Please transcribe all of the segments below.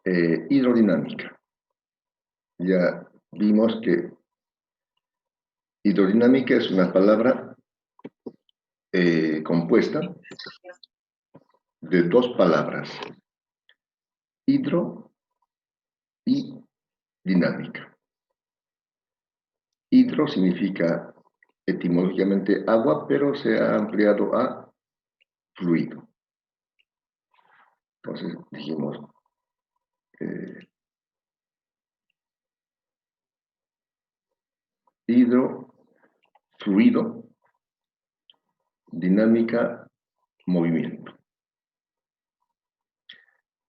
Hidrodinámica. Ya vimos que hidrodinámica es una palabra compuesta de dos palabras, hidro y dinámica. Hidro significa etimológicamente agua, pero se ha ampliado a fluido. Entonces dijimos hidro, fluido, dinámica, movimiento.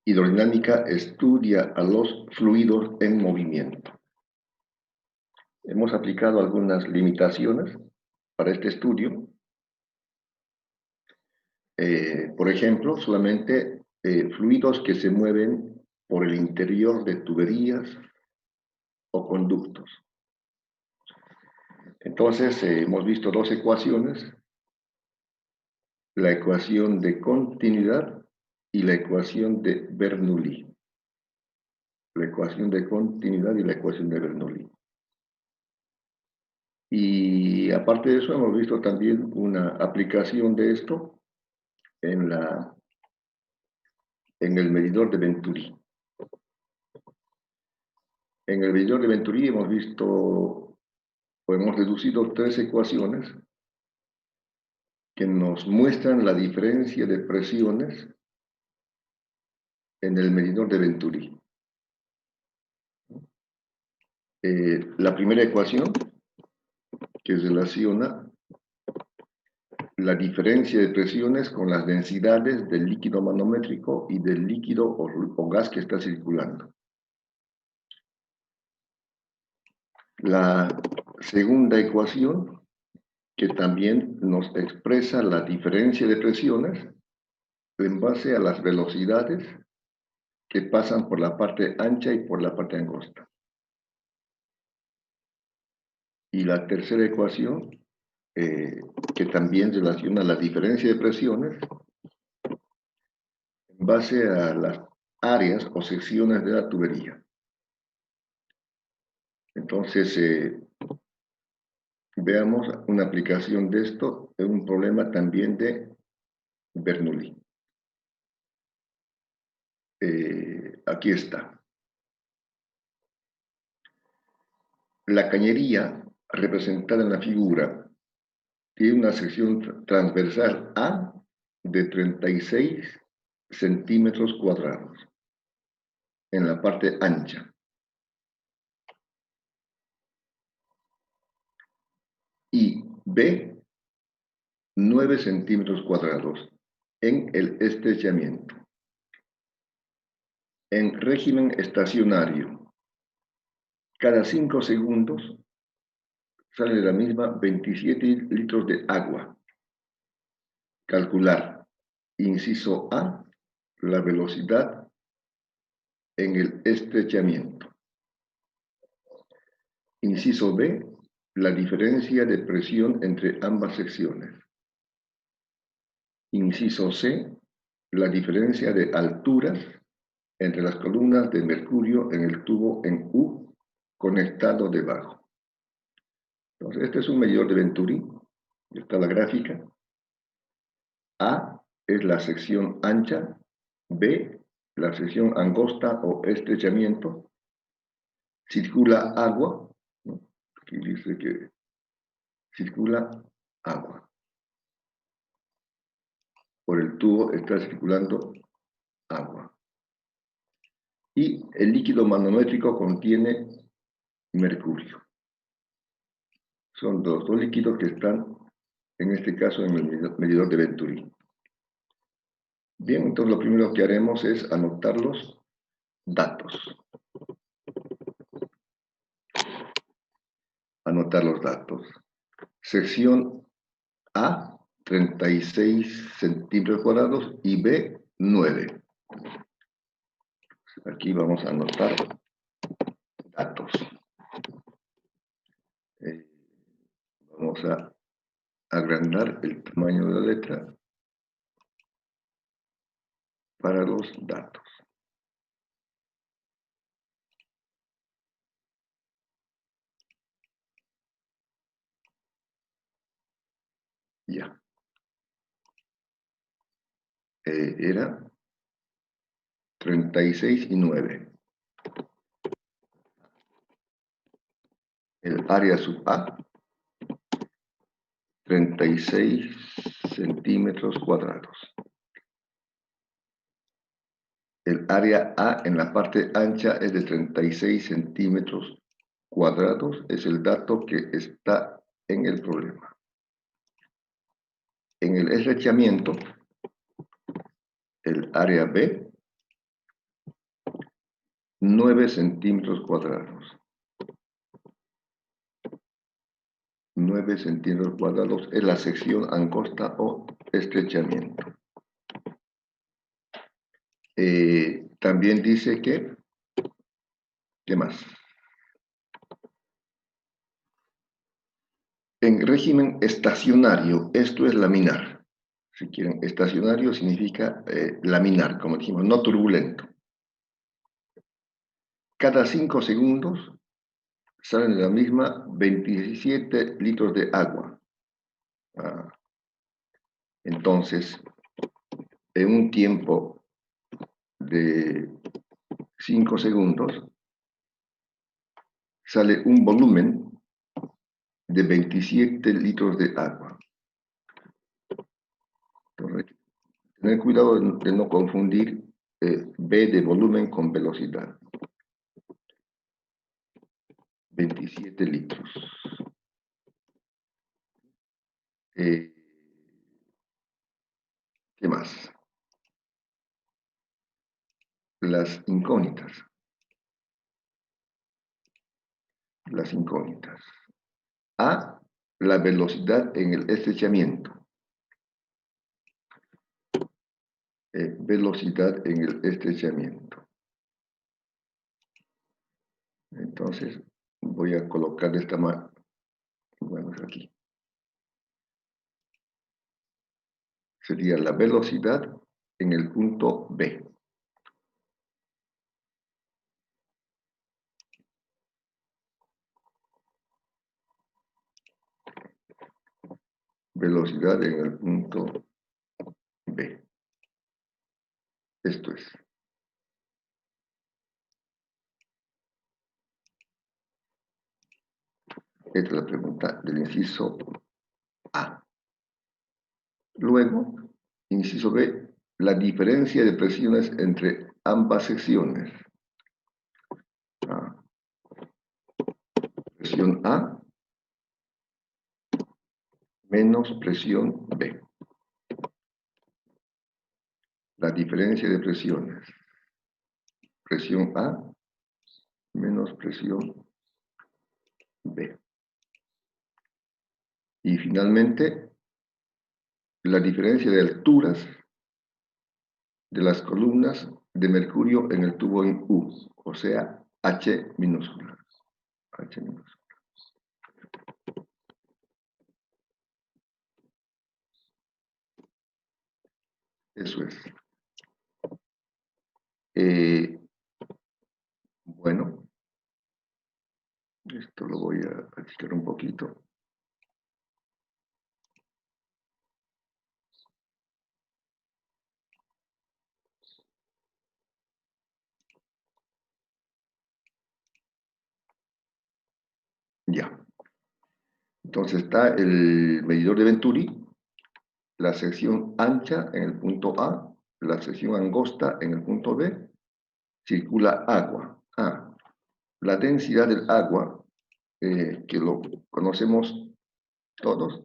Hidrodinámica estudia a los fluidos en movimiento. Hemos aplicado algunas limitaciones para este estudio. Por ejemplo, solamente fluidos que se mueven por el interior de tuberías o conductos. Entonces, hemos visto dos ecuaciones, la ecuación de continuidad y la ecuación de Bernoulli. La ecuación de continuidad y la ecuación de Bernoulli. Y aparte de eso, hemos visto también una aplicación de esto en el medidor de Venturi. En el medidor de Venturi hemos visto, o hemos deducido tres ecuaciones que nos muestran la diferencia de presiones en el medidor de Venturi. La primera ecuación, que relaciona la diferencia de presiones con las densidades del líquido manométrico y del líquido o gas que está circulando. La segunda ecuación, que también nos expresa la diferencia de presiones en base a las velocidades que pasan por la parte ancha y por la parte angosta. Y la tercera ecuación, que también relaciona la diferencia de presiones en base a las áreas o secciones de la tubería. Entonces, veamos una aplicación de esto en un problema también de Bernoulli. Aquí está. La cañería representada en la figura tiene una sección transversal A de 36 centímetros cuadrados en la parte ancha. Y B, 9 centímetros cuadrados en el estrechamiento. En régimen estacionario, cada 5 segundos sale de la misma 27 litros de agua. Calcular, inciso A, la velocidad en el estrechamiento. Inciso B, la diferencia de presión entre ambas secciones. Inciso C, la diferencia de alturas entre las columnas de mercurio en el tubo en U conectado debajo. Entonces, este es un medidor de Venturi. Está la gráfica. A es la sección ancha, B la sección angosta o estrechamiento. Circula agua, ¿no? Aquí dice que circula agua. Por el tubo está circulando agua. Y el líquido manométrico contiene mercurio. Son dos líquidos que están, en este caso, en el medidor de Venturi. Bien, entonces lo primero que haremos es anotar los datos. Anotar los datos. Sección A, 36 centímetros cuadrados y B, 9. Aquí vamos a anotar datos. Vamos a agrandar el tamaño de la letra para los datos. Ya. Era 36,9. El área sub A, 36 centímetros cuadrados. El área A en la parte ancha es de 36 centímetros cuadrados. Es el dato que está en el problema. En el estrechamiento, el área B, 9 centímetros cuadrados. 9 centímetros cuadrados es la sección angosta o estrechamiento. También dice que, ¿qué más? En régimen estacionario, esto es laminar. Si quieren, estacionario significa laminar, como dijimos, no turbulento. Cada 5 segundos salen de la misma 27 litros de agua. Entonces, en un tiempo de 5 segundos, sale un volumen de 27 litros de agua. Entonces, tener cuidado de no confundir B de volumen con velocidad. 27 litros. ¿Qué más? Las incógnitas. Las incógnitas. A, la velocidad en el estrechamiento. Velocidad en el estrechamiento. Entonces, voy a colocar de esta manera. Bueno, aquí. Sería la velocidad en el punto B. Velocidad en el punto B. Esto es. Esta es la pregunta del inciso A. Luego, inciso B, la diferencia de presiones entre ambas secciones. Presión A menos presión B. La diferencia de presiones. Presión A menos presión B. Y finalmente, la diferencia de alturas de las columnas de mercurio en el tubo en U, o sea, H minúscula. H minúscula. Eso es. Bueno, esto lo voy a achicar un poquito. Ya. Entonces está el medidor de Venturi, la sección ancha en el punto A, la sección angosta en el punto B, circula agua. La densidad del agua, que lo conocemos todos,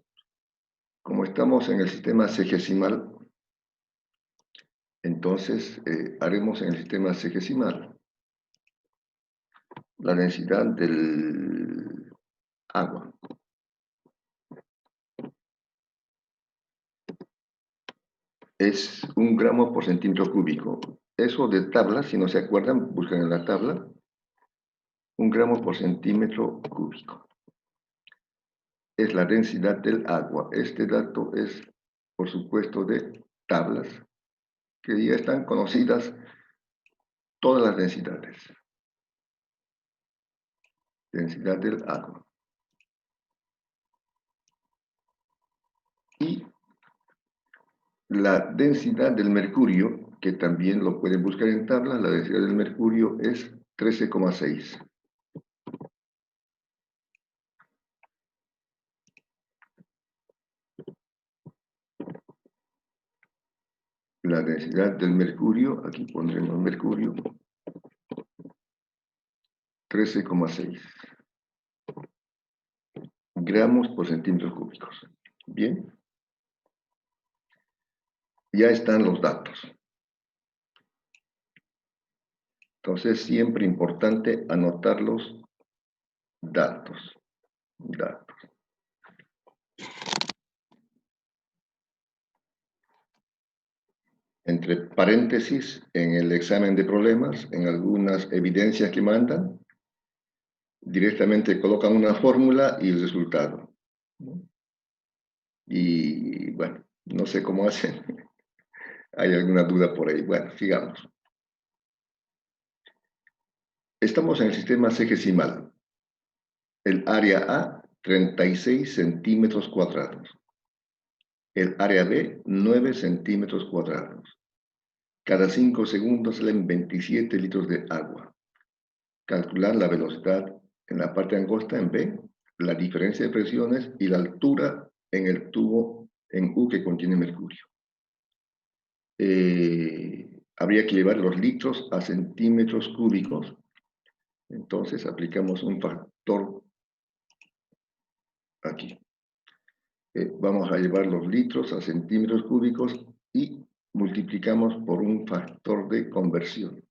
como estamos en el sistema sexagesimal, entonces haremos en el sistema sexagesimal la densidad del agua. Es 1 gramo por centímetro cúbico. Eso de tabla, si no se acuerdan, buscan en la tabla. 1 gramo por centímetro cúbico. Es la densidad del agua. Este dato es, por supuesto, de tablas, que ya están conocidas todas las densidades. Densidad del agua. Y La densidad del mercurio, que también lo pueden buscar en tablas, la densidad del mercurio es 13,6. La densidad del mercurio, aquí pondremos mercurio, 13,6 gramos por centímetros cúbicos. Bien, ya están los datos. Entonces, siempre importante anotar los datos. Entre paréntesis, en el examen de problemas, en algunas evidencias que mandan, directamente colocan una fórmula y el resultado. Y bueno, no sé cómo hacen. ¿Hay alguna duda por ahí? Bueno, sigamos. Estamos en el sistema sexagesimal. El área A, 36 centímetros cuadrados. El área B, 9 centímetros cuadrados. Cada 5 segundos salen 27 litros de agua. Calcular la velocidad en la parte angosta en B, la diferencia de presiones y la altura en el tubo en U que contiene mercurio. Habría que llevar los litros a centímetros cúbicos. Entonces aplicamos un factor aquí. Vamos a llevar los litros a centímetros cúbicos y multiplicamos por un factor de conversión.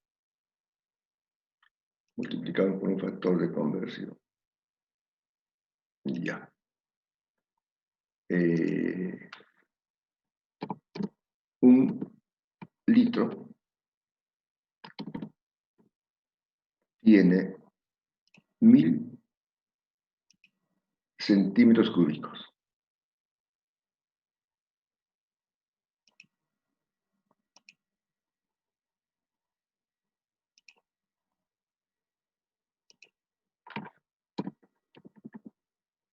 Multiplicamos por un factor de conversión. Ya. Un litro tiene 1000 centímetros cúbicos.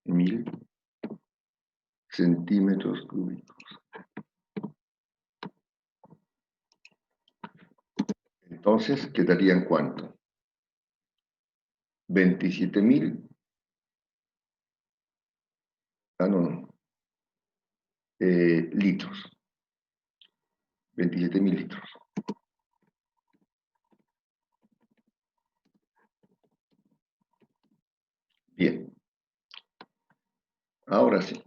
Mil centímetros cúbicos. Entonces, ¿quedarían cuánto? 27.000. No. Litros. 27.000 litros. Bien. Ahora sí.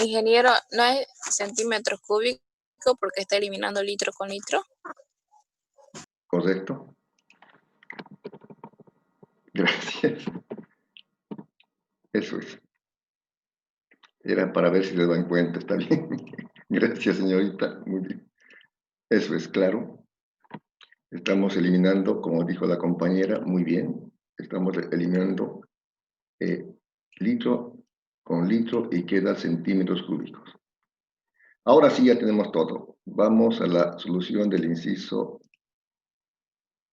Ingeniero, ¿no es centímetros cúbicos porque está eliminando litro con litro? ¿Correcto? Gracias. Eso es. Era para ver si le dan cuenta. Está bien. Gracias, señorita. Muy bien. Eso es claro. Estamos eliminando, como dijo la compañera, muy bien. Estamos eliminando litro con litro y queda centímetros cúbicos. Ahora sí ya tenemos todo. Vamos a la solución del inciso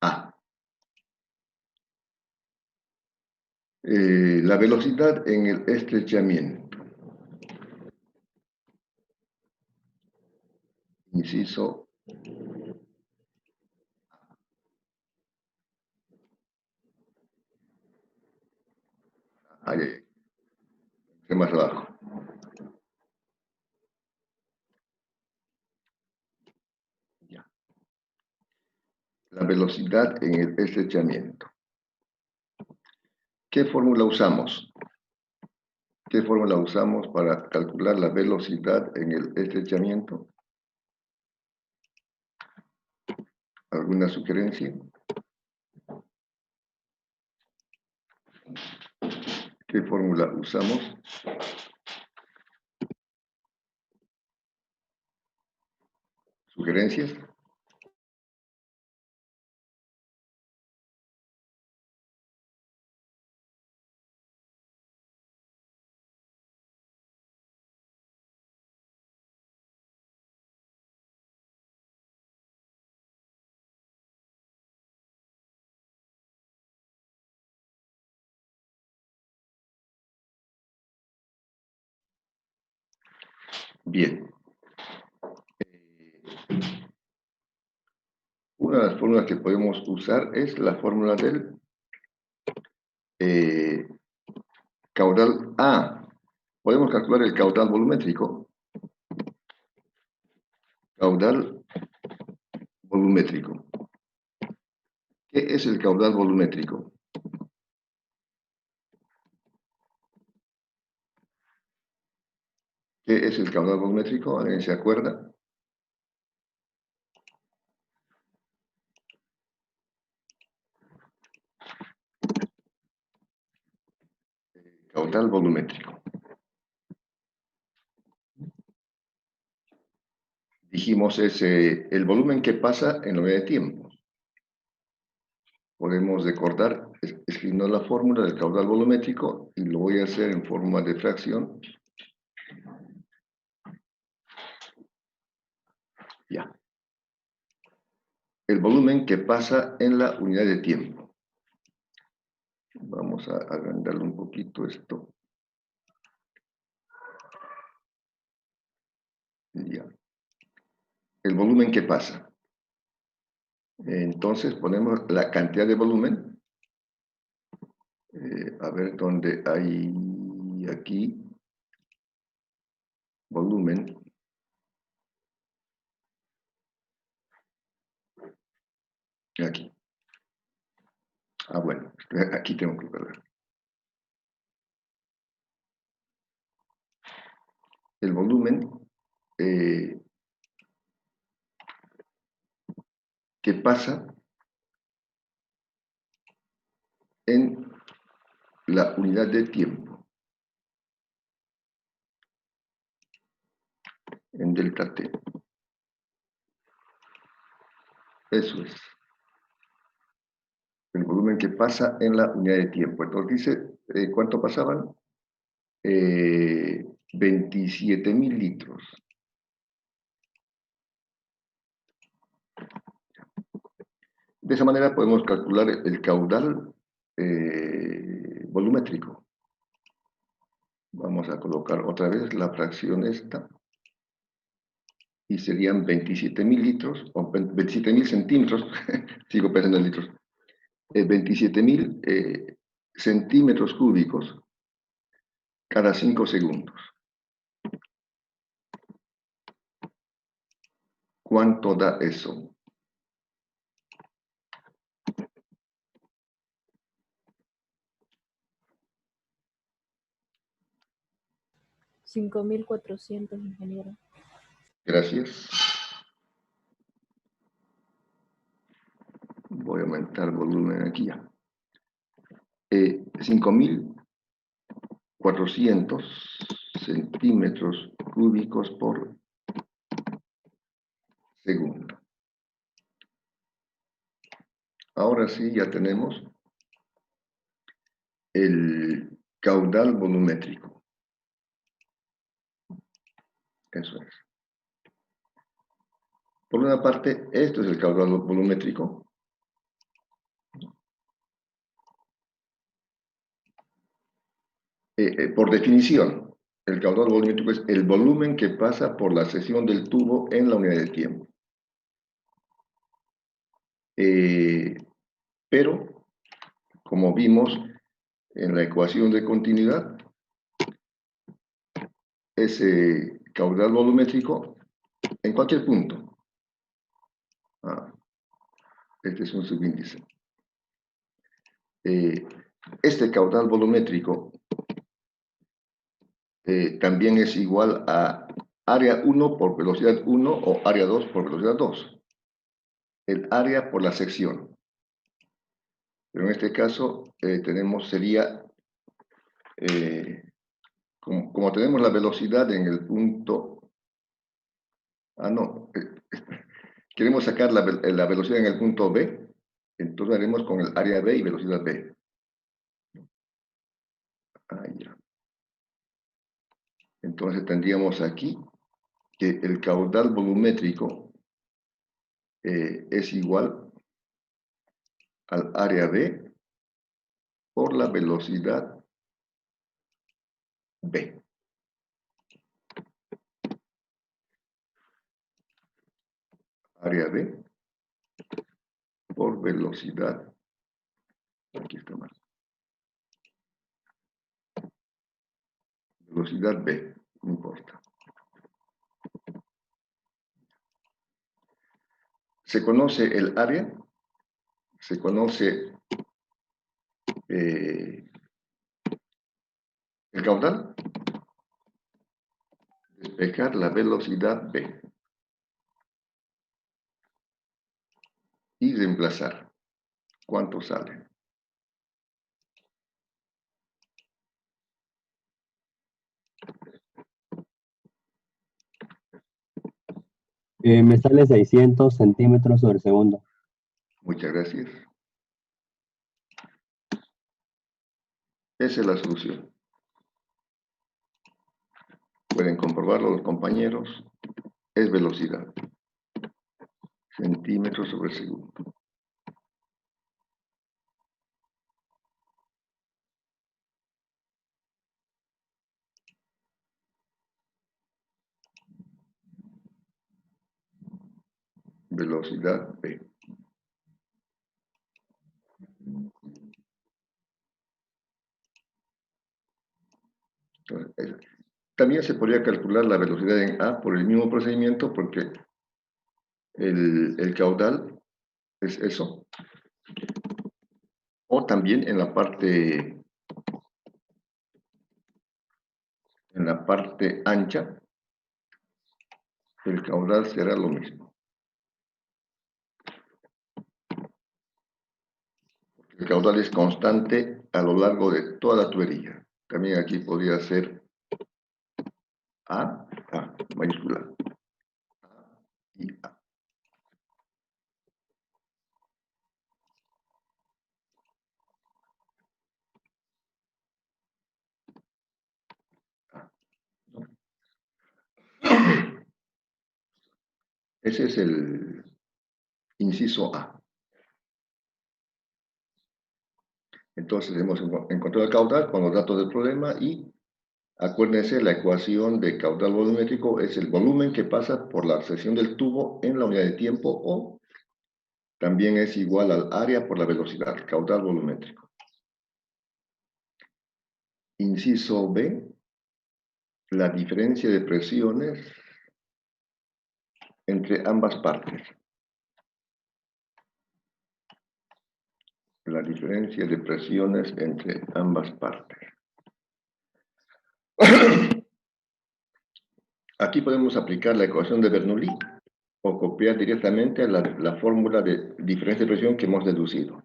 A. La velocidad en el estrechamiento. Inciso A. Más abajo. Ya. La velocidad en el estrechamiento. ¿Qué fórmula usamos? ¿Qué fórmula usamos para calcular la velocidad en el estrechamiento? ¿Alguna sugerencia? ¿Qué fórmula usamos? ¿Sugerencias? Bien. una de las fórmulas que podemos usar es la fórmula del caudal A. Podemos calcular el caudal volumétrico. Caudal volumétrico. ¿Qué es el caudal volumétrico? ¿Qué es el caudal volumétrico? ¿Alguien se acuerda? Caudal volumétrico. Dijimos es el volumen que pasa en la unidad de tiempo. Podemos recordar escribiendo la fórmula del caudal volumétrico y lo voy a hacer en forma de fracción. Ya. El volumen que pasa en la unidad de tiempo. Vamos a agrandarlo un poquito esto. Ya. El volumen que pasa. Entonces ponemos la cantidad de volumen. A ver dónde hay aquí. Volumen. Aquí. Bueno, aquí tengo que ver. El volumen que pasa en la unidad de tiempo, en delta T. Eso es. El volumen que pasa en la unidad de tiempo. Entonces dice, ¿cuánto pasaban? 27.000 litros. De esa manera podemos calcular el caudal volumétrico. Vamos a colocar otra vez la fracción esta. Y serían 27.000 litros, o 27.000 centímetros, sigo pensando en litros, 27.000 centímetros cúbicos cada 5 segundos. ¿Cuánto da eso? $5.400, ingeniero. Gracias. Voy a aumentar el volumen aquí ya. 5.400 centímetros cúbicos por segundo. Ahora sí ya tenemos el caudal volumétrico. Eso es. Por una parte, esto es el caudal volumétrico. Por definición, el caudal volumétrico es el volumen que pasa por la sección del tubo en la unidad de tiempo. Pero, como vimos en la ecuación de continuidad, ese caudal volumétrico en cualquier punto. Este es un subíndice. Este caudal volumétrico también es igual a área 1 por velocidad 1 o área 2 por velocidad 2. El área por la sección. Pero en este caso sería, como tenemos la velocidad en el punto, queremos sacar la velocidad en el punto B, entonces haremos con el área B y velocidad B. Ya. Entonces tendríamos aquí que el caudal volumétrico es igual al área B por la velocidad B. Área B por velocidad. Aquí está mal. Velocidad B, no importa. Se conoce el área, se conoce el caudal. Despejar la velocidad B. Y reemplazar. ¿Cuánto sale? Me sale 600 centímetros sobre segundo. Muchas gracias. Esa es la solución. Pueden comprobarlo los compañeros. Es velocidad. Centímetros sobre segundo. Velocidad B. Entonces, también se podría calcular la velocidad en A por el mismo procedimiento porque el caudal es eso. O también en la parte ancha, el caudal será lo mismo. El caudal es constante a lo largo de toda la tubería. También aquí podría ser A mayúscula. A y A. Ese es el inciso A. Entonces hemos encontrado el caudal con los datos del problema y acuérdense, la ecuación de caudal volumétrico es el volumen que pasa por la sección del tubo en la unidad de tiempo o también es igual al área por la velocidad, caudal volumétrico. Inciso B, la diferencia de presiones entre ambas partes. La diferencia de presiones entre ambas partes. Aquí podemos aplicar la ecuación de Bernoulli o copiar directamente la fórmula de diferencia de presión que hemos deducido.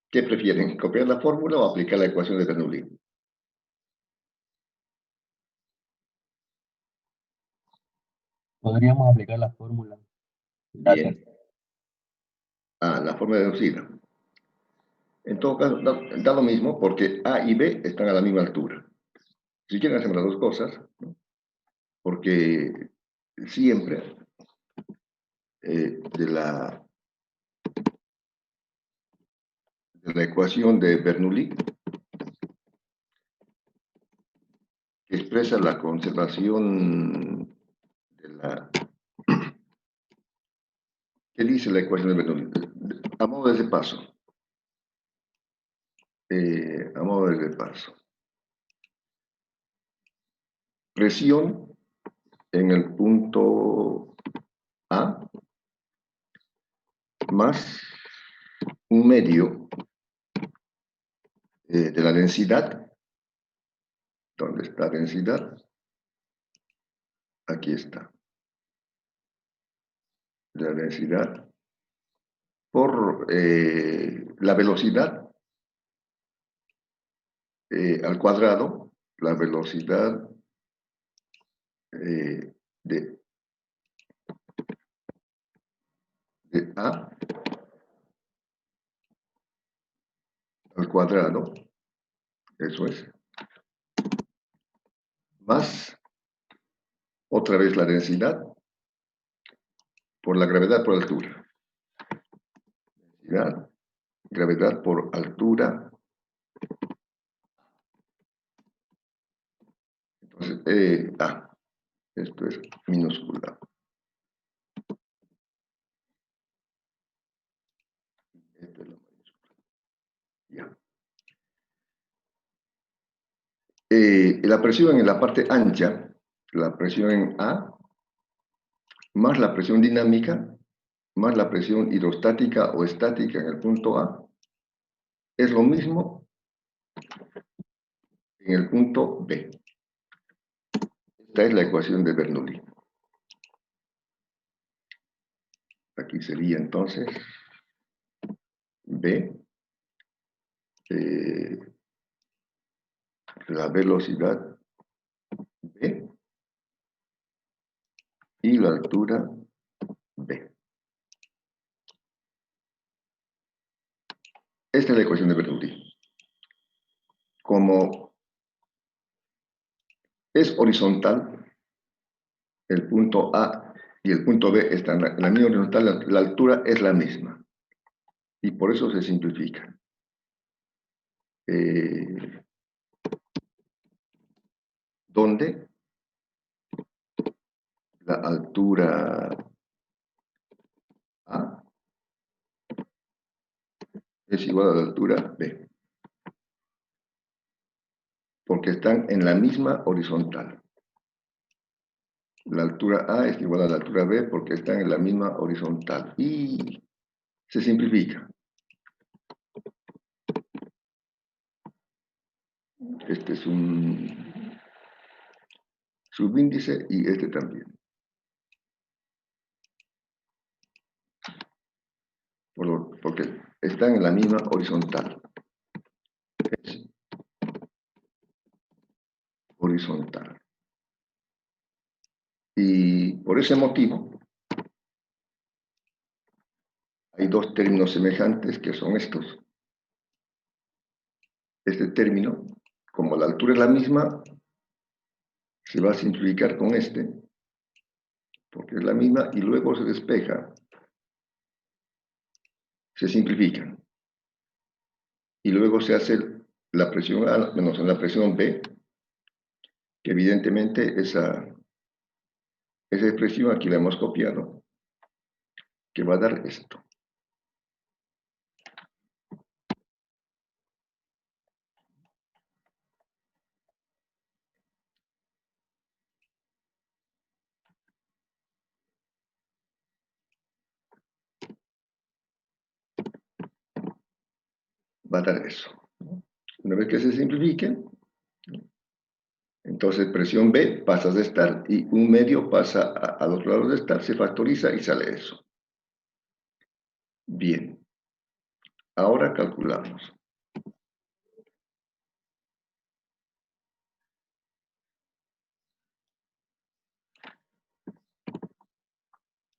¿Qué prefieren? ¿Copiar la fórmula o aplicar la ecuación de Bernoulli? Podríamos aplicar la fórmula. Gracias. Bien. La fórmula deducida. En todo caso, da lo mismo porque A y B están a la misma altura. Si quieren hacemos las dos cosas, ¿no? Porque siempre de la ecuación de Bernoulli, que expresa la conservación de la... ¿Qué dice la ecuación de Bernoulli? A modo de repaso. A modo de repaso. Presión en el punto A más un medio de la densidad. ¿Dónde está densidad? Aquí está. La densidad por la velocidad al cuadrado, la velocidad de A al cuadrado, eso es, más otra vez la densidad por la gravedad por altura. Densidad, gravedad por altura. Entonces, esto es minúscula. la presión en la parte ancha, la presión en A, más la presión dinámica, más la presión hidrostática o estática en el punto A, es lo mismo en el punto B. Esta es la ecuación de Bernoulli. Aquí sería entonces B, la velocidad B y la altura B. Esta es la ecuación de Bernoulli. Como es horizontal, el punto A y el punto B están en la misma horizontal, la altura es la misma. Y por eso se simplifica. Donde la altura A es igual a la altura B. Porque están en la misma horizontal. La altura A es igual a la altura B porque están en la misma horizontal. Y se simplifica. Este es un subíndice y este también. Porque están en la misma horizontal. Es horizontal. Y por ese motivo, hay dos términos semejantes que son estos. Este término, como la altura es la misma, se va a simplificar con este, porque es la misma, y luego se despeja, se simplifican. Y luego se hace la presión A menos la presión B, que evidentemente esa expresión aquí la hemos copiado, que va a dar esto. Va a dar eso. Una vez que se simplifique, entonces presión B pasa de estar y un medio pasa al otro lado de estar, se factoriza y sale eso. Bien. Ahora calculamos.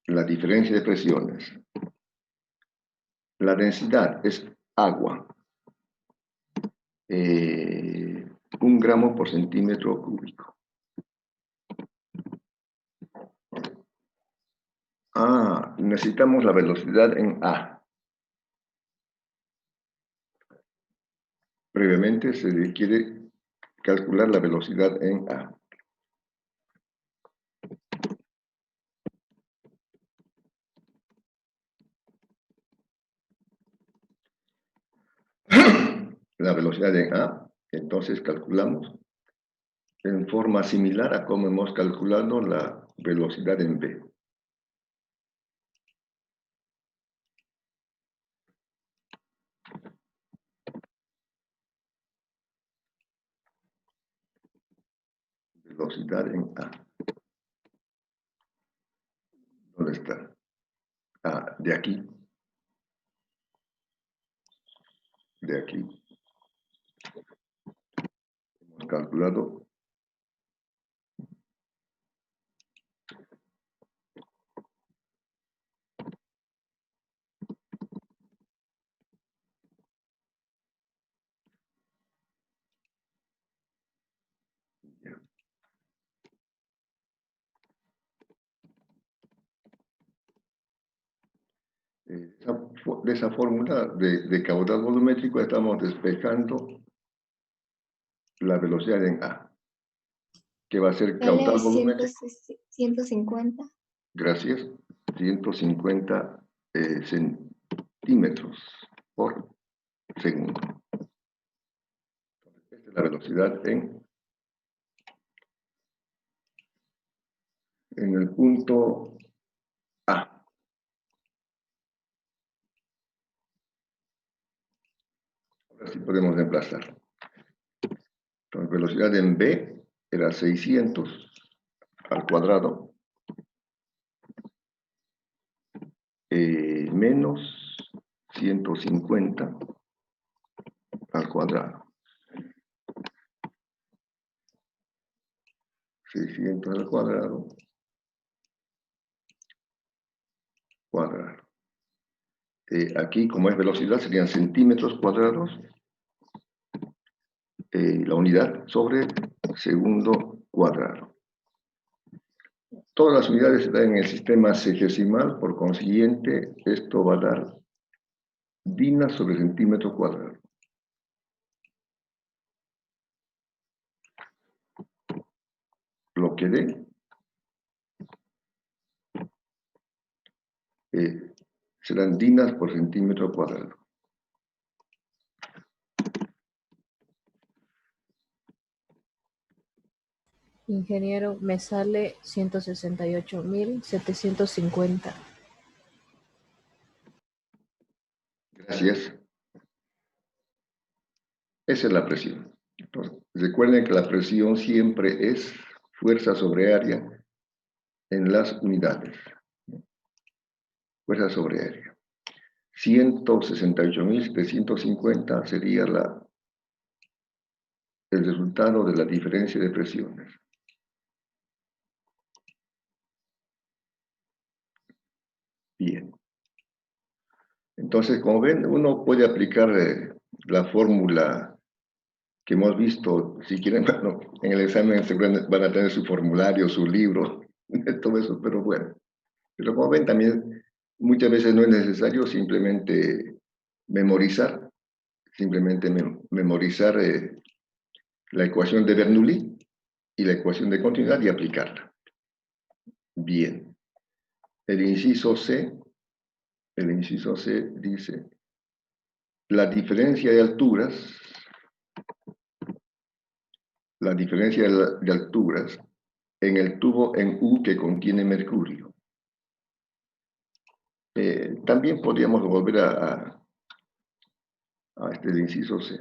La diferencia de presiones. La densidad es agua. 1 gramo por centímetro cúbico. Necesitamos la velocidad en A. Previamente se requiere calcular la velocidad en A. La velocidad en A, entonces calculamos en forma similar a como hemos calculado la velocidad en B. Velocidad en A. ¿Dónde está? De aquí. De aquí. Hemos calculado de esa fórmula de caudal volumétrico estamos despejando la velocidad en A, que va a ser caudal volumétrico. 150. Gracias. 150 centímetros por segundo. Esta es la velocidad en en el punto A. Ahora sí podemos reemplazar. Entonces, velocidad en B era 600 al cuadrado menos 150 al cuadrado. 600 al cuadrado. Aquí, como es velocidad, serían centímetros cuadrados. La unidad sobre segundo cuadrado. Todas las unidades están en el sistema sexagesimal, por consiguiente, esto va a dar dinas sobre centímetro cuadrado. Lo que dé serán dinas por centímetro cuadrado. Ingeniero, me sale 168.750. Gracias. Esa es la presión. Entonces, recuerden que la presión siempre es fuerza sobre área en las unidades. Fuerza sobre área. 168.750 sería el resultado de la diferencia de presiones. Bien. Entonces, como ven, uno puede aplicar la fórmula que hemos visto. Si quieren, bueno, en el examen van a tener su formulario, su libro, todo eso, pero bueno. Pero como ven, también muchas veces no es necesario simplemente memorizar, la ecuación de Bernoulli y la ecuación de continuidad y aplicarla. Bien. El inciso C dice, la diferencia de alturas en el tubo en U que contiene mercurio. También podríamos volver a este inciso C.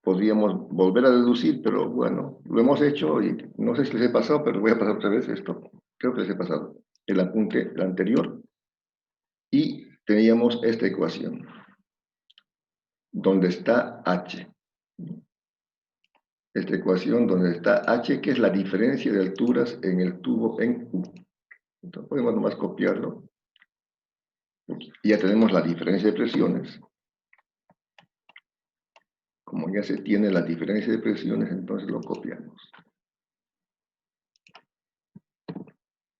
Podríamos volver a deducir, pero bueno, lo hemos hecho y no sé si les he pasado, pero voy a pasar otra vez esto. Creo que les he pasado el apunte anterior. Y teníamos esta ecuación, donde está H. Esta ecuación donde está H, que es la diferencia de alturas en el tubo en U. Entonces podemos nomás copiarlo. Y ya tenemos la diferencia de presiones. Como ya se tiene la diferencia de presiones, entonces lo copiamos.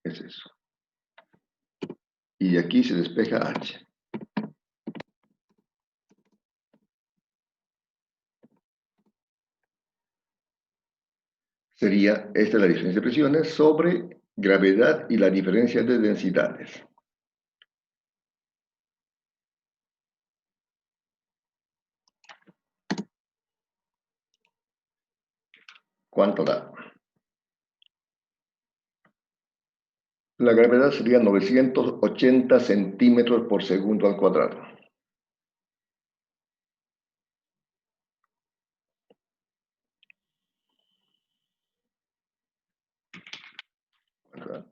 Es eso. Y aquí se despeja H. Sería esta la diferencia de presiones sobre gravedad y la diferencia de densidades. ¿Cuánto da? La gravedad sería 980 centímetros por segundo al cuadrado. ¿Verdad?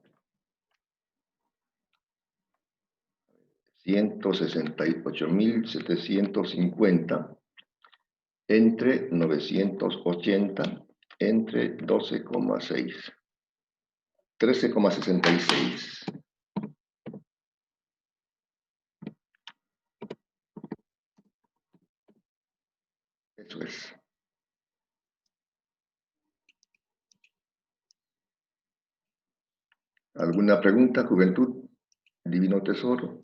168.750 entre 980 entre 12,6. 13,66. Eso es. ¿Alguna pregunta, juventud? Divino tesoro.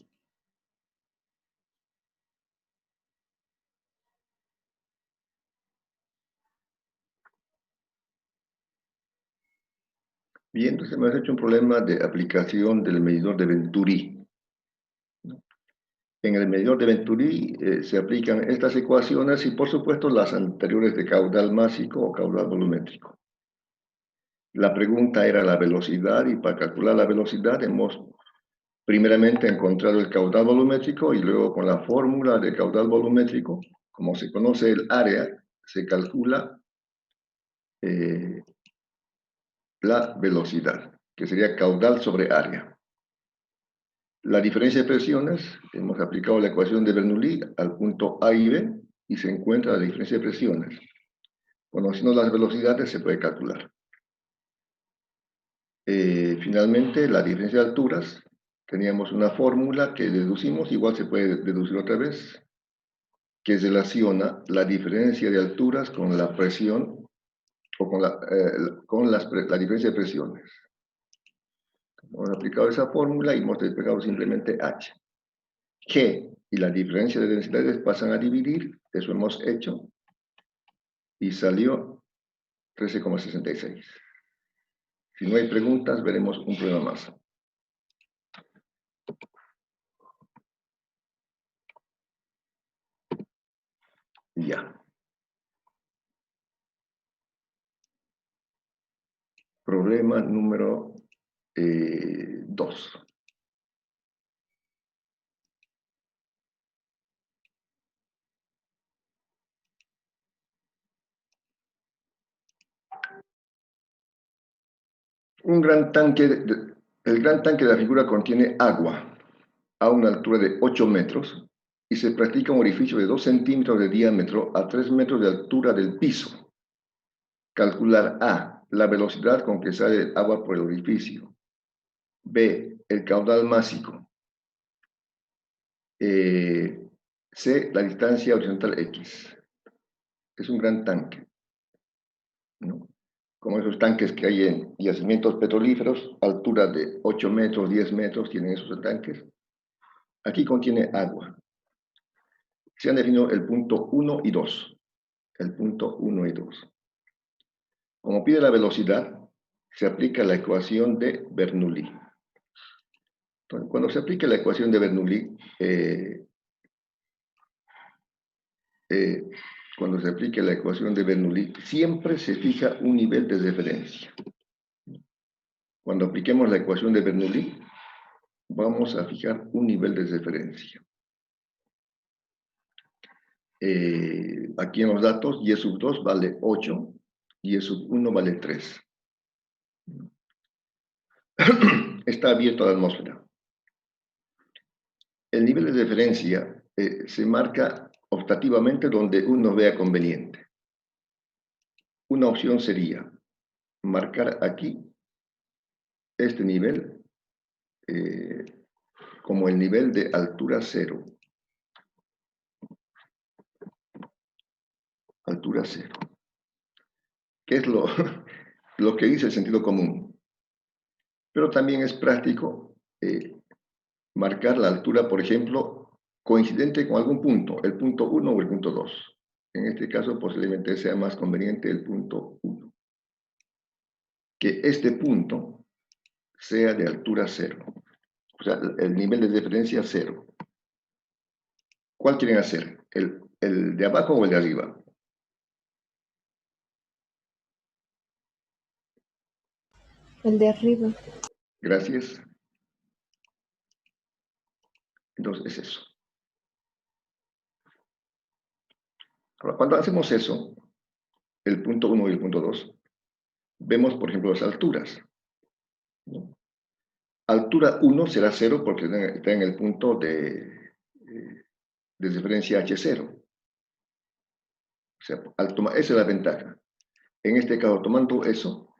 Bien, entonces me has hecho un problema de aplicación del medidor de Venturi. En el medidor de Venturi se aplican estas ecuaciones y por supuesto las anteriores de caudal másico o caudal volumétrico. La pregunta era la velocidad, y para calcular la velocidad hemos primeramente encontrado el caudal volumétrico y luego con la fórmula de caudal volumétrico, como se conoce el área, se calcula la velocidad, que sería caudal sobre área. La diferencia de presiones, hemos aplicado la ecuación de Bernoulli al punto A y B y se encuentra la diferencia de presiones. Conociendo las velocidades se puede calcular. Finalmente, la diferencia de alturas, teníamos una fórmula que deducimos, igual se puede deducir otra vez, que relaciona la diferencia de alturas con la presión o con la diferencia de presiones. Hemos aplicado esa fórmula y hemos despegado simplemente H. G y la diferencia de densidades pasan a dividir, eso hemos hecho, y salió 13,66. Si no hay preguntas, veremos un problema más. Ya. Problema número 2. El gran tanque de la figura contiene agua a una altura de 8 metros y se practica un orificio de 2 centímetros de diámetro a 3 metros de altura del piso. Calcular A, la velocidad con que sale el agua por el orificio. B, el caudal másico. C, la distancia horizontal X. Es un gran tanque, ¿no? Como esos tanques que hay en yacimientos petrolíferos, altura de 8 metros, 10 metros, tienen esos tanques. Aquí contiene agua. Se han definido el punto 1 y 2. El punto 1 y 2. Como pide la velocidad, se aplica la ecuación de Bernoulli. Entonces, cuando se aplica la ecuación de Bernoulli, siempre se fija un nivel de referencia. Cuando apliquemos la ecuación de Bernoulli, vamos a fijar un nivel de referencia. Aquí en los datos, y sub 2 vale 8, y sub 1 vale 3. Está abierto a la atmósfera. El nivel de referencia se marca optativamente donde uno vea conveniente. Una opción sería marcar aquí este nivel como el nivel de altura cero. Altura cero. Que es lo que dice el sentido común. Pero también es práctico marcar la altura, por ejemplo, coincidente con algún punto, el punto 1 o el punto 2. En este caso, posiblemente sea más conveniente el punto 1. Que este punto sea de altura 0. O sea, el nivel de referencia 0. ¿Cuál quieren hacer? ¿El de abajo o el de arriba? El de arriba. Gracias. Entonces, es eso. Ahora, cuando hacemos eso, el punto 1 y el punto 2, vemos, por ejemplo, las alturas, ¿no? Altura 1 será 0 porque está en el punto de referencia H0. O sea, esa es la ventaja. En este caso, tomando eso,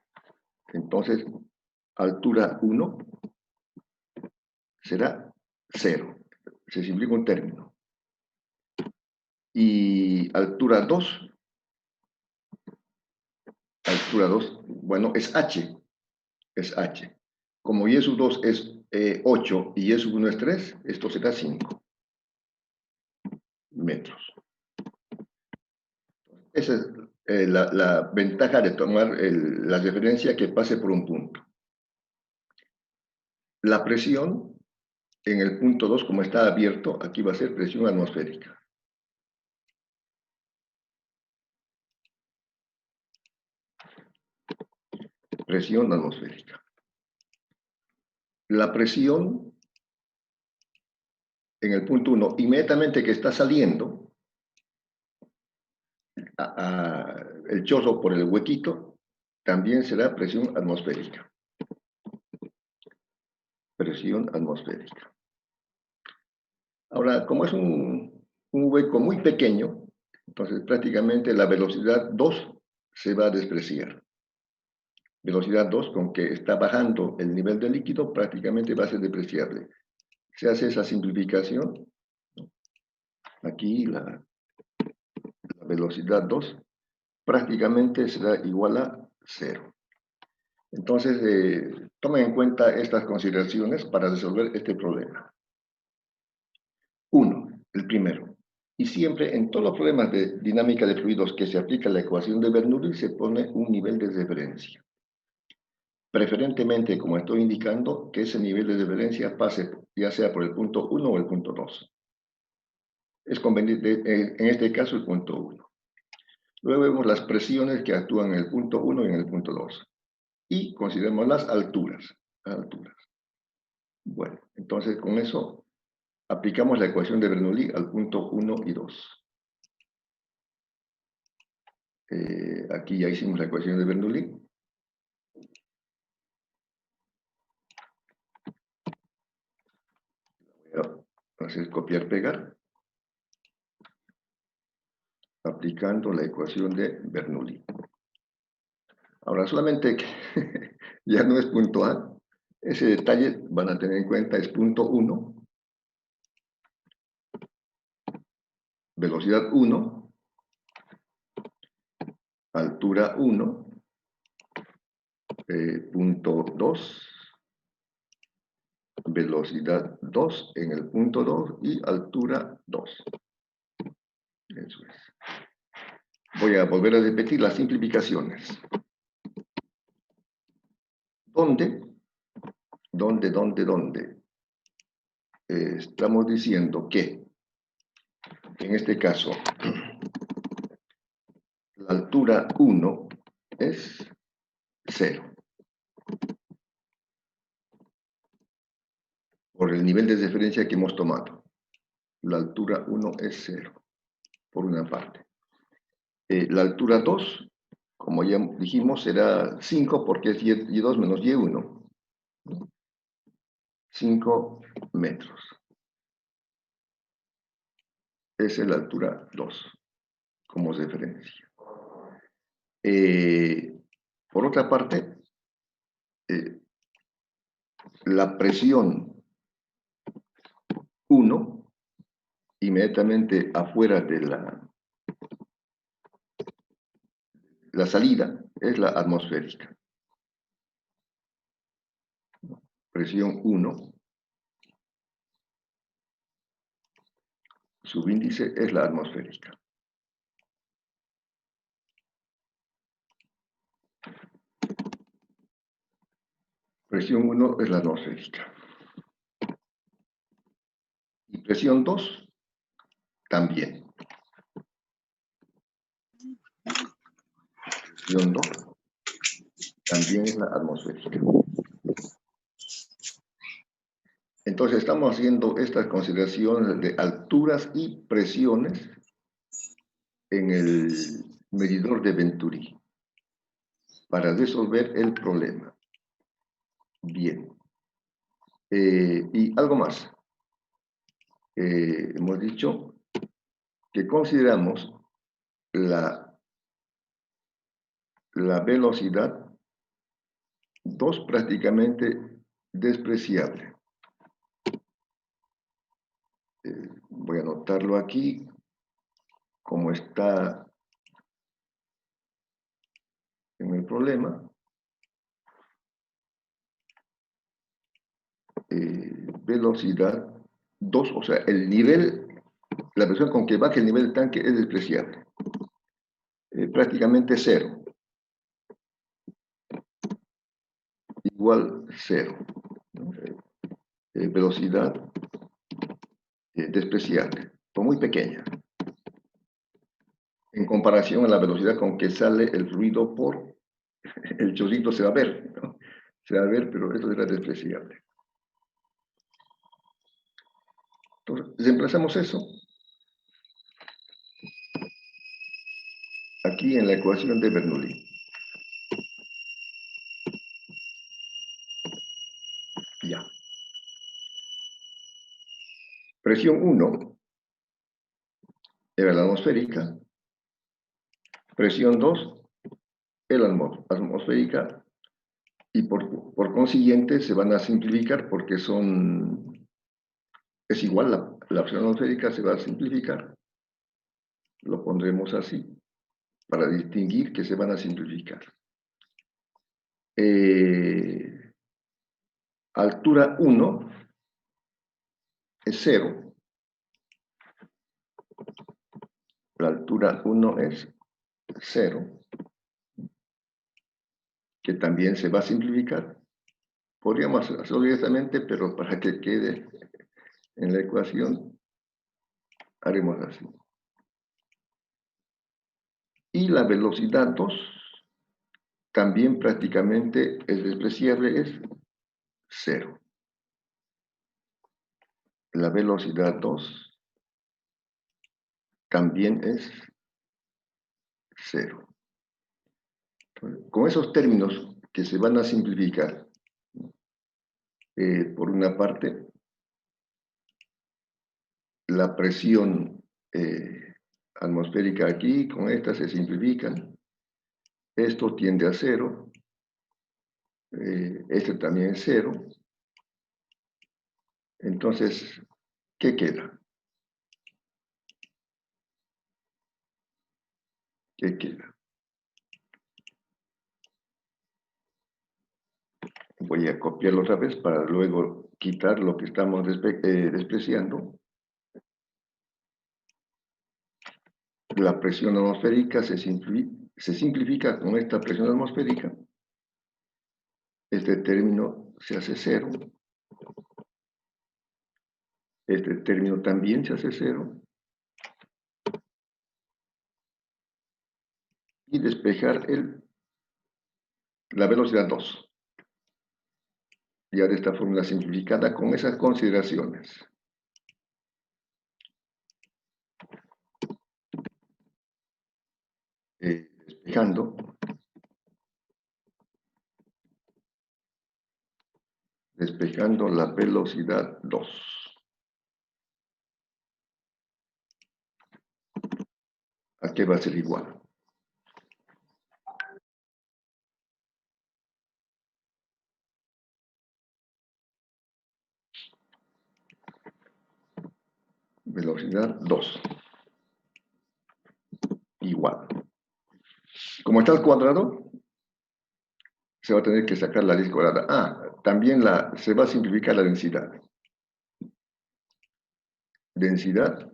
entonces, altura 1 será 0. Se simplifica un término. Y altura 2, bueno, es H. Es H. Como y sub 2 es 8 y y sub 1 es 3, esto será 5 metros. Esa es la ventaja de tomar la referencia que pase por un punto. La presión en el punto 2, como está abierto, aquí va a ser presión atmosférica. Presión atmosférica. La presión en el punto 1, inmediatamente que está saliendo el chorro por el huequito, también será presión atmosférica. Presión atmosférica. Ahora, como es un hueco muy pequeño, entonces prácticamente la velocidad 2 se va a despreciar. Velocidad 2, con que está bajando el nivel del líquido, prácticamente va a ser despreciable. Se hace esa simplificación. Aquí la velocidad 2 prácticamente será igual a 0. Entonces, tomen en cuenta estas consideraciones para resolver este problema. 1, el primero. Y siempre en todos los problemas de dinámica de fluidos que se aplica la ecuación de Bernoulli se pone un nivel de referencia. Preferentemente, como estoy indicando, que ese nivel de referencia pase ya sea por el punto 1 o el punto 2. Es conveniente, en este caso, el punto 1. Luego vemos las presiones que actúan en el punto 1 y en el punto 2. Y consideramos las alturas. Bueno, entonces con eso aplicamos la ecuación de Bernoulli al punto 1 y 2. Aquí ya hicimos la ecuación de Bernoulli. Voy a hacer copiar-pegar. Aplicando la ecuación de Bernoulli. Ahora, solamente que ya no es punto A. Ese detalle van a tener en cuenta, es punto 1. Velocidad 1. Altura 1. Punto 2. Velocidad 2 en el punto 2 y altura 2. Eso es. Voy a volver a repetir las simplificaciones. ¿Dónde? Estamos diciendo que, en este caso, la altura 1 es 0. Por el nivel de referencia que hemos tomado. La altura 1 es 0, por una parte. La altura 2, como ya dijimos, será 5 porque es y2 menos y1. 5 metros. Esa es la altura 2, como referencia. Por otra parte, la presión 1, inmediatamente afuera de la salida, es la atmosférica. Presión 1. Subíndice es la atmosférica. Presión 1 es la atmosférica. Y presión 2 también. Presión 2 también es la atmosférica. Entonces estamos haciendo estas consideraciones de alturas y presiones en el medidor de Venturi para resolver el problema. Bien. Y algo más. Hemos dicho que consideramos la velocidad 2 prácticamente despreciable. Voy a anotarlo aquí, como está en el problema. Velocidad 2, o sea, el nivel, la presión con que baja el nivel del tanque es despreciable. Prácticamente 0. Igual 0. Velocidad despreciable, o muy pequeña, en comparación a la velocidad con que sale el fluido por el chorrito se va a ver, ¿no? Se va a ver, pero eso era despreciable. Entonces, reemplazamos eso aquí en la ecuación de Bernoulli. Ya. Presión 1 era la atmosférica. Presión 2 era la atmosférica. Y por consiguiente se van a simplificar porque es igual, la presión atmosférica se va a simplificar. Lo pondremos así, para distinguir que se van a simplificar. Altura 1 es 0. La altura 1 es 0, que también se va a simplificar. Podríamos hacerlo directamente, pero para que quede en la ecuación, haremos así. Y la velocidad 2 también prácticamente es despreciable, es 0. La velocidad 2 también es 0. Con esos términos que se van a simplificar, por una parte, la presión atmosférica aquí, con esta se simplifican. Esto tiende a 0. Este también es 0. Entonces, ¿qué queda? ¿Qué queda? Voy a copiarlo otra vez para luego quitar lo que estamos despreciando. La presión atmosférica se simplifica con esta presión atmosférica. Este término se hace 0. Este término también se hace 0. Y despejar la velocidad 2. Ya de esta fórmula simplificada con esas consideraciones. Despejando la velocidad 2. ¿A qué va a ser igual? Velocidad 2. Igual. Como está al cuadrado, se va a tener que sacar la raíz cuadrada. También se va a simplificar la densidad. Densidad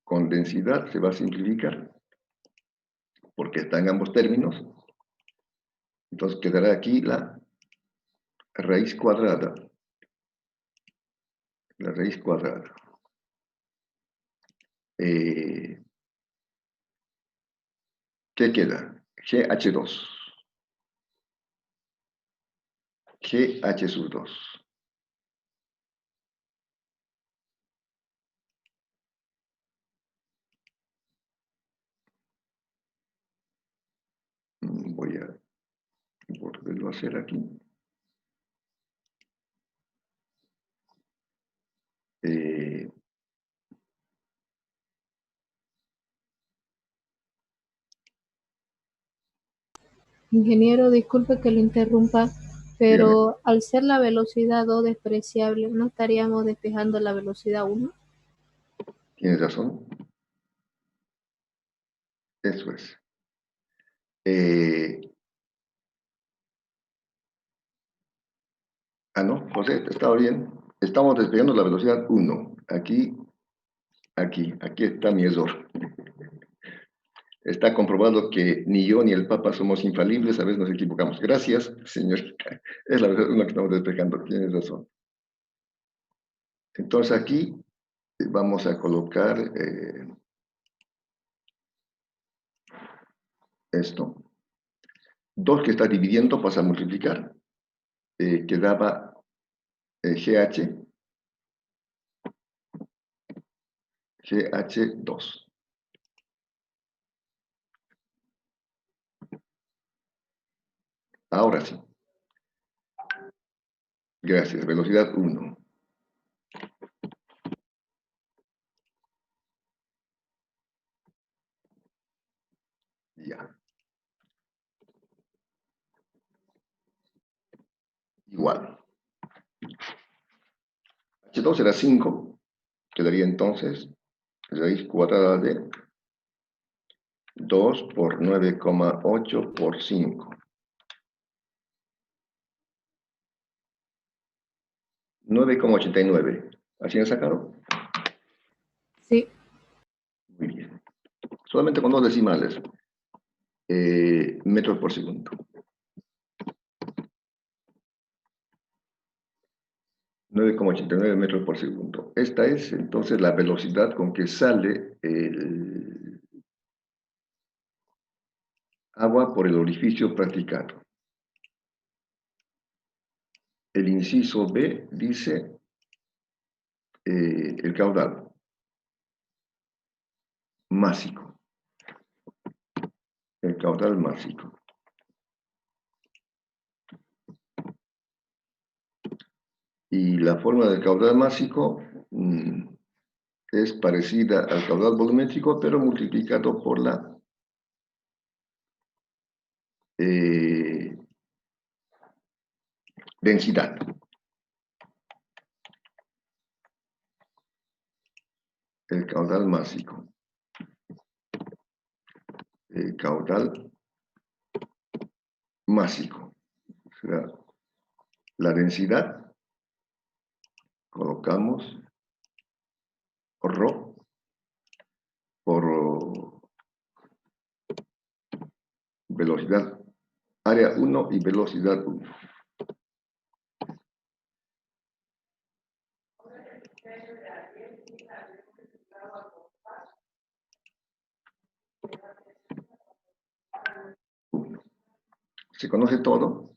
con densidad se va a simplificar porque está en ambos términos. Entonces quedará aquí la raíz cuadrada. La raíz cuadrada. ¿Qué queda? GH2. GH sub 2. Voy a volverlo a hacer aquí. Ingeniero, disculpe que lo interrumpa, Dígame. pero al ser la velocidad 2 despreciable, ¿no estaríamos despejando la velocidad 1? Tienes razón. Eso es. No, José, estaba bien. Estamos despegando la velocidad 1. Aquí está mi error. Está comprobado que ni yo ni el Papa somos infalibles, a veces nos equivocamos. Gracias, señorita. Es la velocidad 1 que estamos despejando, tienes razón. Entonces aquí vamos a colocar esto. 2 que está dividiendo pasa a multiplicar. Quedaba GH2. Ahora sí. Gracias. Velocidad 1. Ya. Igual. H2 era 5. Quedaría entonces raíz cuadrada de 2 por 9,8 por 5. 9,89. ¿Así han sacado? Sí. Muy bien. Solamente con 2 decimales. Metros por segundo. 9,89 metros por segundo. Esta es entonces la velocidad con que sale el agua por el orificio practicado. El inciso B dice el caudal másico. El caudal másico. Y la forma del caudal másico es parecida al caudal volumétrico, pero multiplicado por la densidad. El caudal másico. El caudal másico. O sea, la densidad, colocamos ρ por velocidad, área 1 y velocidad 1. ¿Se conoce todo?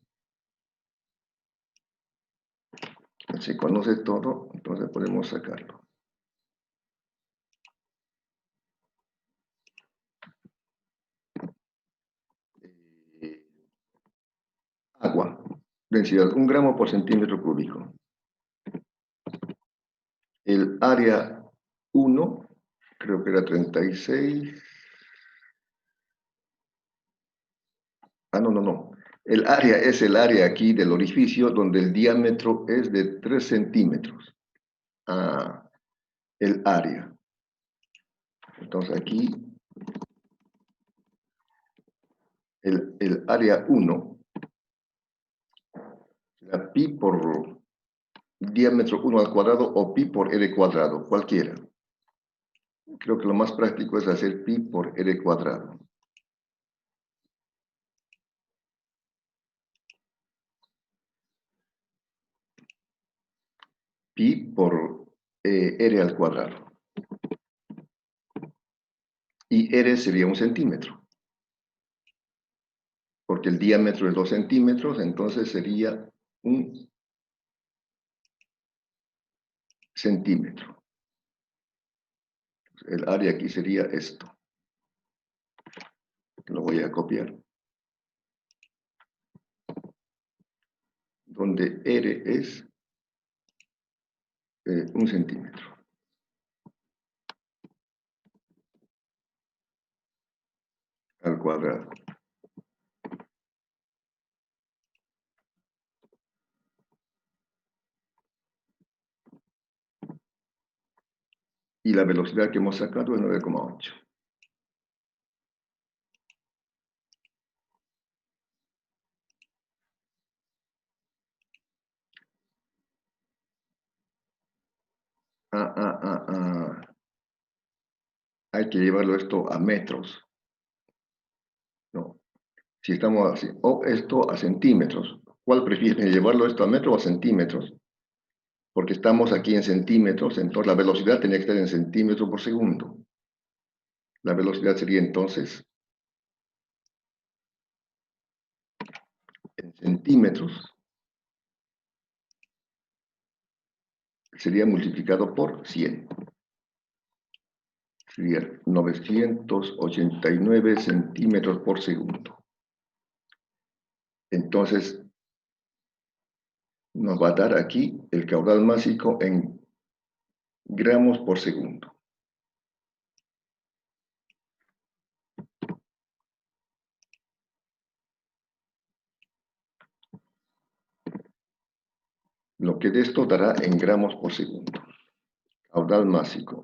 Se conoce todo, entonces podemos sacarlo. Agua, densidad 1 gramo por centímetro cúbico. El área 1, creo que era 36. No. El área es el área aquí del orificio donde el diámetro es de 3 centímetros. El área. Entonces aquí, el área 1, la pi por diámetro 1 al cuadrado o pi por r cuadrado, cualquiera. Creo que lo más práctico es hacer pi por r cuadrado. Pi por r al cuadrado. Y r sería 1 centímetro. Porque el diámetro es 2 centímetros, entonces sería 1 centímetro. El área aquí sería esto. Lo voy a copiar. Donde r es 1 centímetro. Al cuadrado. Y la velocidad que hemos sacado es 9,8. Hay que llevarlo esto a metros. No. Si estamos así, o esto a centímetros. ¿Cuál prefieren? ¿Llevarlo esto a metros o a centímetros? Porque estamos aquí en centímetros, entonces la velocidad tiene que estar en centímetros por segundo. La velocidad sería entonces en centímetros sería multiplicado por 100. Sería 989 centímetros por segundo. Entonces, nos va a dar aquí el caudal másico en gramos por segundo. Lo que de esto dará en gramos por segundo. Caudal másico.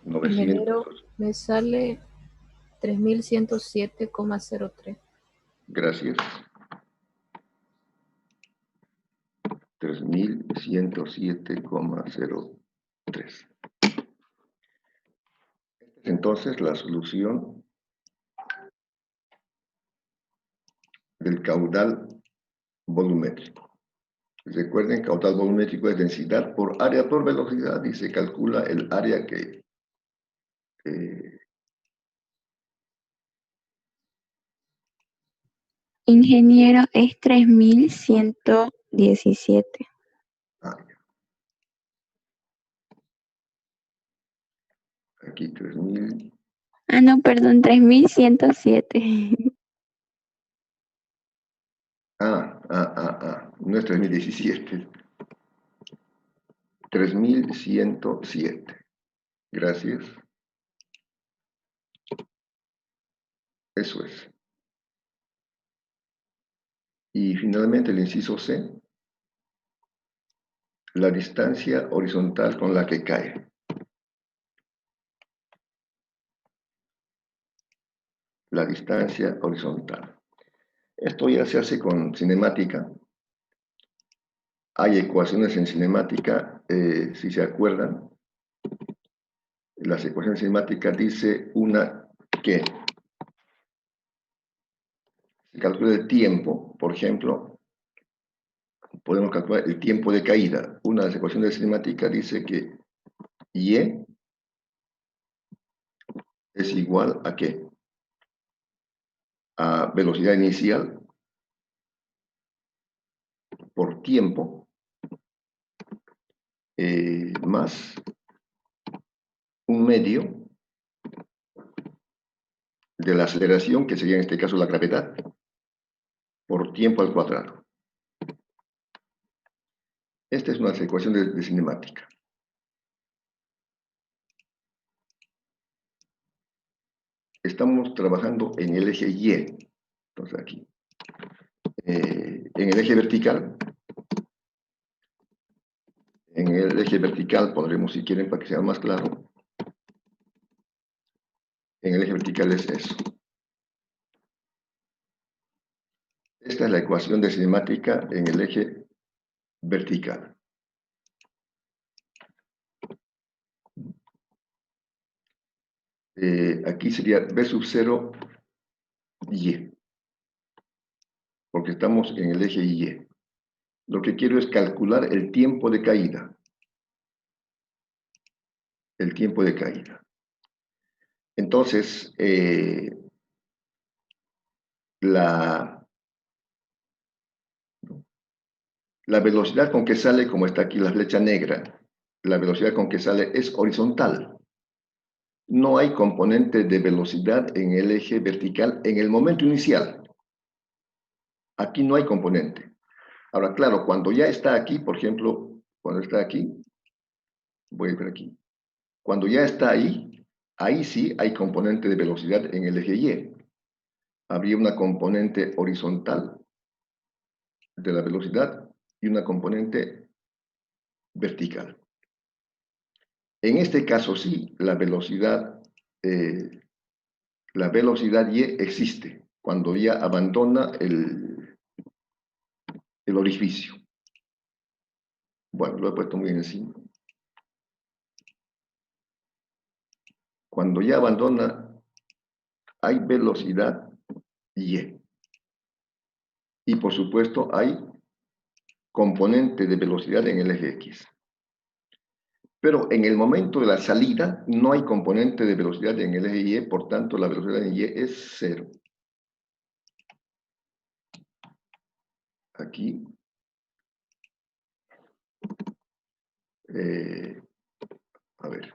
Ingeniero, 900. me sale 3107,03. Gracias. 3107,03. Entonces, la solución del caudal volumétrico. Recuerden, caudal volumétrico es densidad por área por velocidad y se calcula el área que Ingeniero, es 3117. aquí 3000. Ah, no, perdón, 3107. No es 3017. 3107. Gracias. Eso es. Y finalmente el inciso C. La distancia horizontal con la que cae. La distancia horizontal. Esto ya se hace con cinemática. Hay ecuaciones en cinemática, si se acuerdan. Las ecuaciones cinemáticas dice una que se calcula el tiempo, por ejemplo, podemos calcular el tiempo de caída. Una de las ecuaciones de cinemática dice que Y es igual a ¿qué? A velocidad inicial por tiempo más un medio de la aceleración, que sería en este caso la gravedad, por tiempo al cuadrado. Esta es una ecuación de cinemática. Estamos trabajando en el eje Y. Entonces aquí. En el eje vertical. En el eje vertical pondremos, si quieren, para que sea más claro. En el eje vertical es eso. Esta es la ecuación de cinemática en el eje vertical. Aquí sería B sub 0 Y. Porque estamos en el eje Y. Lo que quiero es calcular el tiempo de caída. El tiempo de caída. Entonces, la velocidad con que sale, como está aquí la flecha negra, la velocidad con que sale es horizontal. No hay componente de velocidad en el eje vertical en el momento inicial. Aquí no hay componente. Ahora, claro, cuando ya está aquí, por ejemplo, cuando está aquí, voy a ver aquí. Cuando ya está ahí, ahí sí hay componente de velocidad en el eje Y. Habría una componente horizontal de la velocidad y una componente vertical. En este caso sí, la velocidad Y existe cuando ya abandona el orificio. Bueno, lo he puesto muy encima. Cuando ya abandona, hay velocidad Y. Y por supuesto hay componente de velocidad en el eje X. Pero en el momento de la salida no hay componente de velocidad en el eje Y, por tanto la velocidad en Y es 0. Aquí. A ver.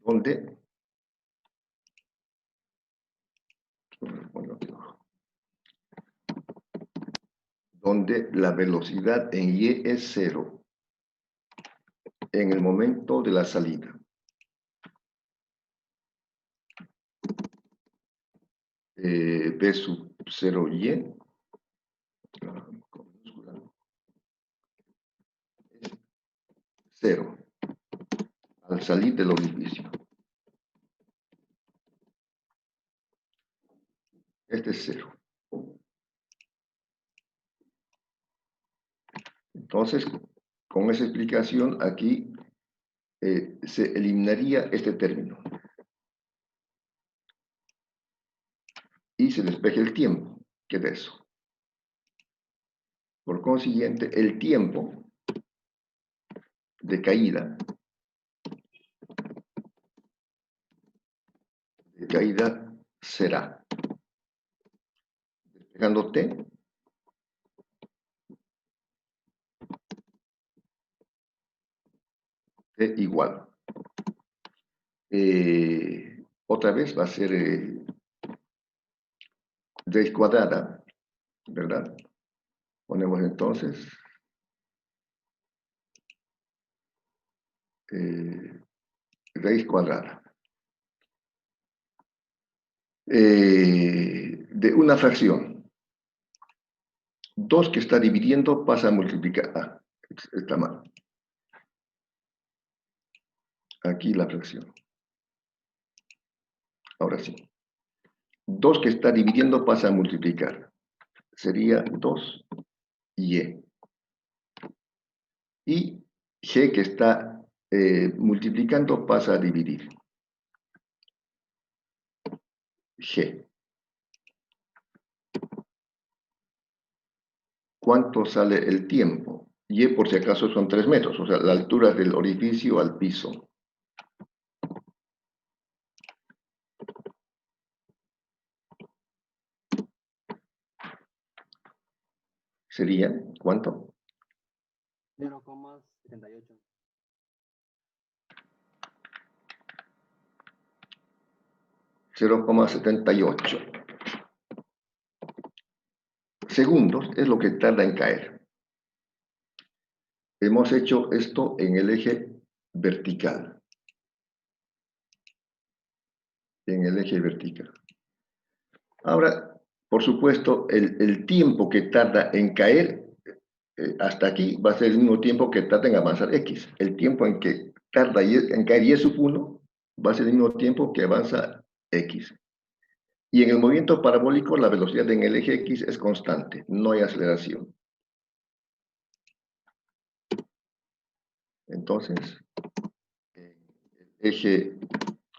¿Dónde? Donde la velocidad en Y es 0 en el momento de la salida. B sub 0Y es 0 al salir del orificio. Este es 0. Entonces, con esa explicación aquí se eliminaría este término. Y se despeja el tiempo. ¿Qué es eso? Por consiguiente, el tiempo de caída será, despejando T, T igual. Otra vez va a ser raíz cuadrada, ¿verdad? Ponemos entonces raíz cuadrada de una fracción. 2 que está dividiendo pasa a multiplicar. Ah, está mal. Aquí la fracción. Ahora sí. 2 que está dividiendo pasa a multiplicar. Sería 2y. Y g que está multiplicando pasa a dividir. G. ¿Cuánto sale el tiempo? Y por si acaso son 3 metros, o sea, la altura del orificio al piso. ¿Sería cuánto? 0,78. 0,78 segundos es lo que tarda en caer. Hemos hecho esto en el eje vertical. En el eje vertical. Ahora, por supuesto, el tiempo que tarda en caer hasta aquí va a ser el mismo tiempo que tarda en avanzar X. El tiempo en que tarda en caer Y sub 1 va a ser el mismo tiempo que avanza X. Y en el movimiento parabólico la velocidad en el eje X es constante, no hay aceleración. Entonces, en el eje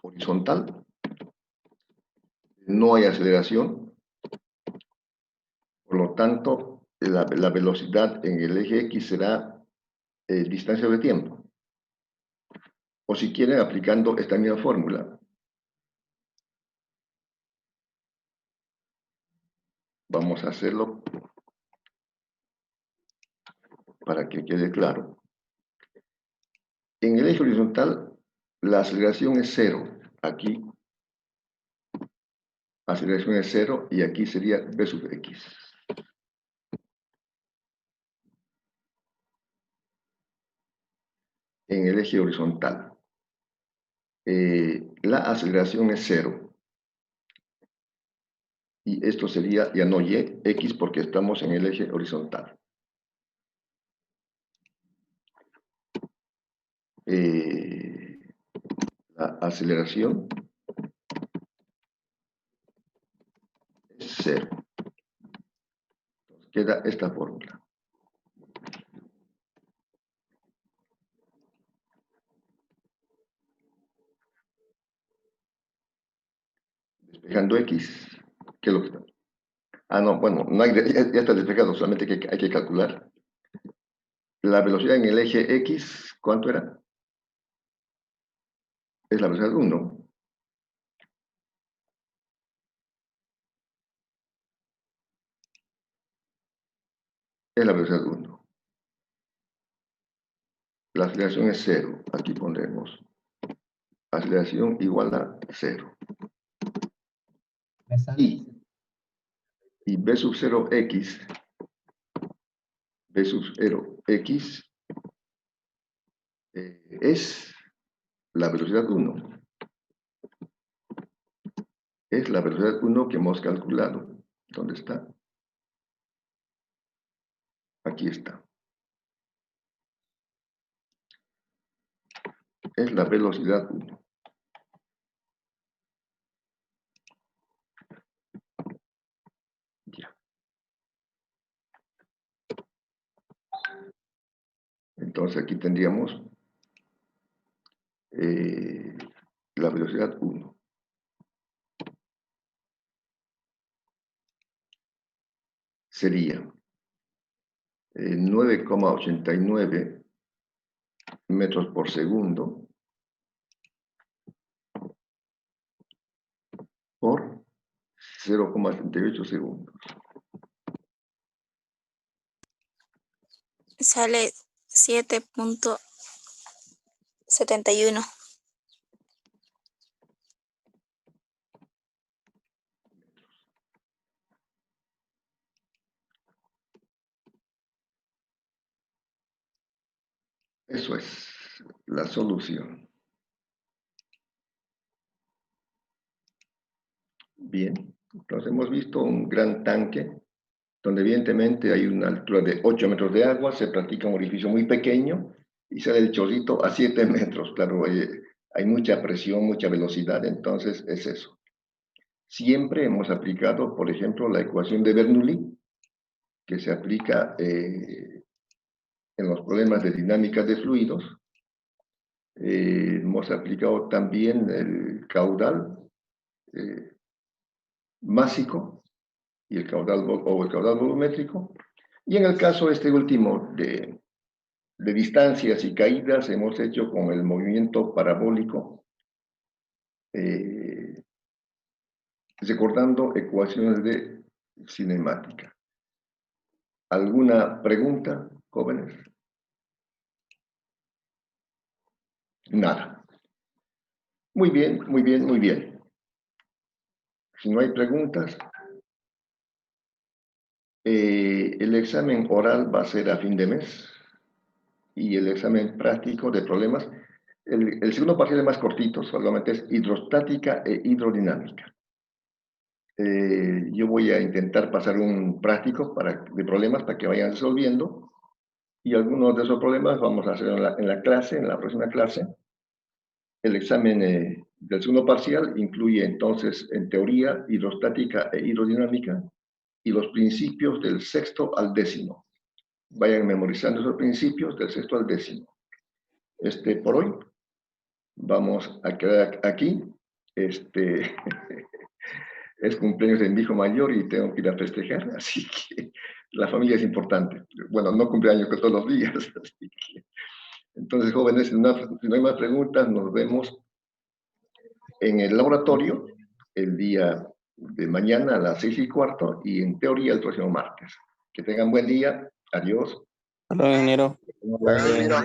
horizontal no hay aceleración, por lo tanto, la velocidad en el eje X será distancia de tiempo. O si quieren, aplicando esta misma fórmula. Vamos a hacerlo para que quede claro. En el eje horizontal, la aceleración es 0. Aquí, aceleración es 0 y aquí sería v sub x. En el eje horizontal, la aceleración es 0. Y esto sería ya no y, x porque estamos en el eje horizontal. La aceleración es 0. Entonces queda esta fórmula. Despejando x, ¿qué es lo que está? No, bueno, no hay, ya está despejado, solamente que hay que calcular. La velocidad en el eje X, ¿cuánto era? Es la velocidad 1. Es la velocidad 1. La aceleración es 0. Aquí pondremos aceleración igual a 0. Me sale Y B sub 0x, B sub 0x es la velocidad 1. Es la velocidad 1 que hemos calculado. ¿Dónde está? Aquí está. Es la velocidad 1. Ya. Entonces aquí tendríamos la velocidad 1. Sería 9,89 metros por segundo por 0,78 segundos. Sale 7.71. Eso es la solución. Bien, entonces hemos visto un gran tanque donde evidentemente hay una altura de 8 metros de agua, se practica un orificio muy pequeño y sale el chorrito a 7 metros. Claro, hay mucha presión, mucha velocidad, entonces es eso. Siempre hemos aplicado, por ejemplo, la ecuación de Bernoulli, que se aplica en los problemas de dinámica de fluidos. Hemos aplicado también el caudal másico y el caudal volumétrico. Y en el caso este último de distancias y caídas, hemos hecho con el movimiento parabólico, recordando ecuaciones de cinemática. ¿Alguna pregunta, jóvenes? Nada. Muy bien, muy bien, muy bien. Si no hay preguntas, el examen oral va a ser a fin de mes y el examen práctico de problemas, el segundo parcial es más cortito, solamente es hidrostática e hidrodinámica. Yo voy a intentar pasar un práctico de problemas para que vayan resolviendo y algunos de esos problemas vamos a hacer en la clase, en la próxima clase. El examen del segundo parcial incluye entonces en teoría hidrostática e hidrodinámica y los principios del sexto al décimo. Vayan memorizando esos principios del sexto al décimo. Por hoy vamos a quedar aquí. Es cumpleaños de mi hijo mayor y tengo que ir a festejar, así que la familia es importante. Bueno, no cumpleaños que todos los días. Así que, entonces, jóvenes, si no hay más preguntas, nos vemos en el laboratorio el día de mañana a las 6:15 y en teoría el próximo martes. Que tengan buen día. Adiós. Hola, ingeniero. Ingeniero.